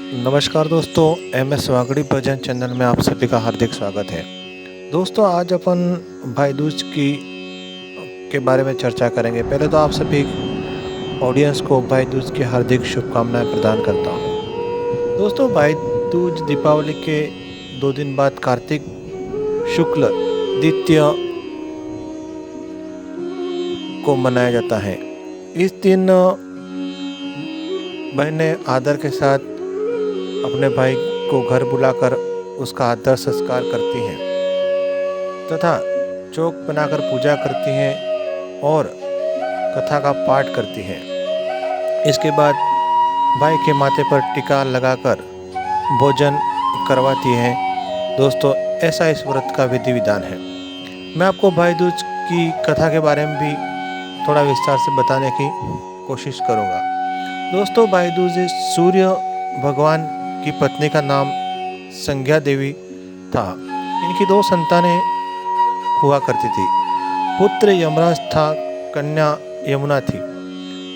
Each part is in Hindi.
नमस्कार दोस्तों, एम एस वागड़ी भजन चैनल में आप सभी का हार्दिक स्वागत है। दोस्तों, आज अपन भाई दूज की के बारे में चर्चा करेंगे। पहले तो आप सभी ऑडियंस को भाई दूज की हार्दिक शुभकामनाएं प्रदान करता हूं। दोस्तों, भाई दूज दीपावली के 2 दिन बाद कार्तिक शुक्ल द्वितीय को मनाया जाता है। इस दिन बहनें आदर के साथ अपने भाई को घर बुलाकर उसका आदर संस्कार करती हैं तथा चौक बनाकर पूजा करती हैं और कथा का पाठ करती हैं। इसके बाद भाई के माथे पर टीका लगाकर भोजन करवाती हैं। दोस्तों, ऐसा इस व्रत का विधि विधान है। मैं आपको भाई दूज की कथा के बारे में भी थोड़ा विस्तार से बताने की कोशिश करूँगा। दोस्तों, भाई दूज सूर्य भगवान की पत्नी का नाम संज्ञा देवी था। इनकी 2 संतानें हुआ करती थी। पुत्र यमराज था, कन्या यमुना थी।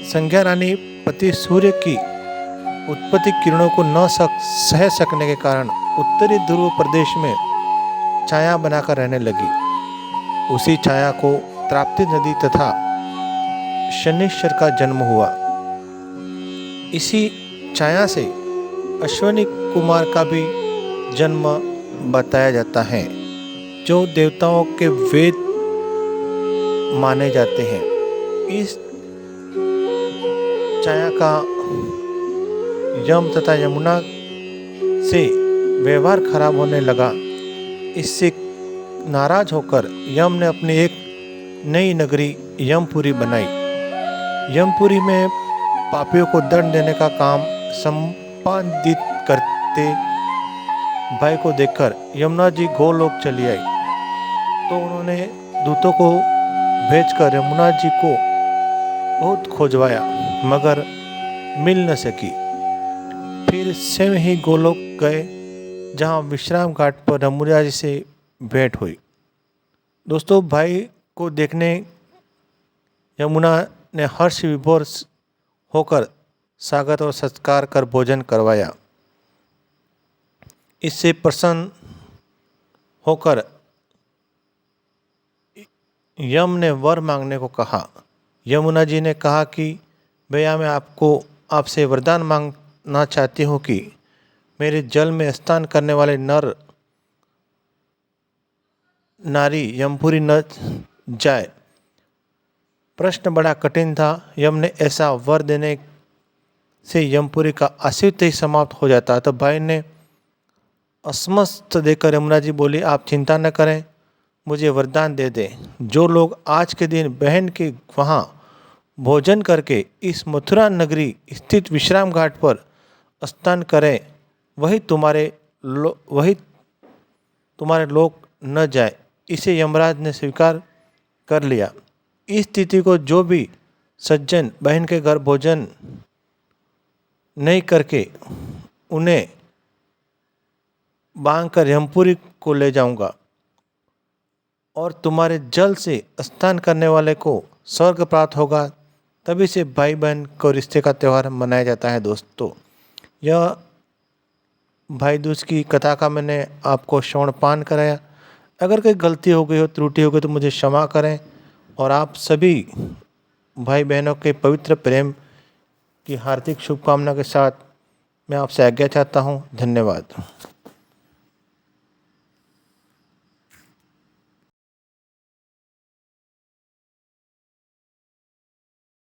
संज्ञा रानी पति सूर्य की उत्पत्ति किरणों को सह सकने के कारण उत्तरी ध्रुव प्रदेश में छाया बनाकर रहने लगी। उसी छाया को ताप्ती नदी तथा शनिश्चर का जन्म हुआ। इसी छाया से अश्विनी कुमार का भी जन्म बताया जाता है, जो देवताओं के वेद माने जाते हैं। इस छाया का यम तथा यमुना से व्यवहार खराब होने लगा। इससे नाराज होकर यम ने अपनी एक नई नगरी यमपुरी बनाई। यमपुरी में पापियों को दंड देने का काम संपादित करते भाई को देखकर यमुना जी गोलोक चली आई। तो उन्होंने दूतों को भेजकर यमुना जी को बहुत खोजवाया, मगर मिल न सकी। फिर स्वयं ही गोलोक गए, जहाँ विश्राम घाट पर यमुना जी से भेंट हुई। दोस्तों, भाई को देखने यमुना ने हर्ष विभोर होकर स्वागत और सत्कार कर भोजन करवाया। इससे प्रसन्न होकर यम ने वर मांगने को कहा। यमुना जी ने कहा कि भैया, मैं आपसे वरदान मांगना चाहती हूँ कि मेरे जल में स्नान करने वाले नर नारी यमपुरी न जाए। प्रश्न बड़ा कठिन था। यम ने ऐसा वर देने से यमपुरी का अस्तित्व ही समाप्त हो जाता। तो भाई ने अस्मस्त देकर यमुना जी बोली, आप चिंता न करें, मुझे वरदान दे दें। जो लोग आज के दिन बहन के वहाँ भोजन करके इस मथुरा नगरी स्थित विश्राम घाट पर स्नान करें, वही तुम्हारे लोक न जाए। इसे यमराज ने स्वीकार कर लिया। इस तिथि को जो भी सज्जन बहन के घर भोजन नहीं करके उन्हें बांध कर यमपुरी को ले जाऊंगा और तुम्हारे जल से स्नान करने वाले को स्वर्ग प्राप्त होगा। तभी से भाई बहन को रिश्ते का त्यौहार मनाया जाता है। दोस्तों, यह भाई दूज की कथा का मैंने आपको श्रवणपान कराया। अगर कोई गलती हो गई हो, त्रुटि हो गई, तो मुझे क्षमा करें। और आप सभी भाई बहनों के पवित्र प्रेम की हार्दिक शुभकामना के साथ मैं आपसे आज्ञा चाहता हूँ। धन्यवाद।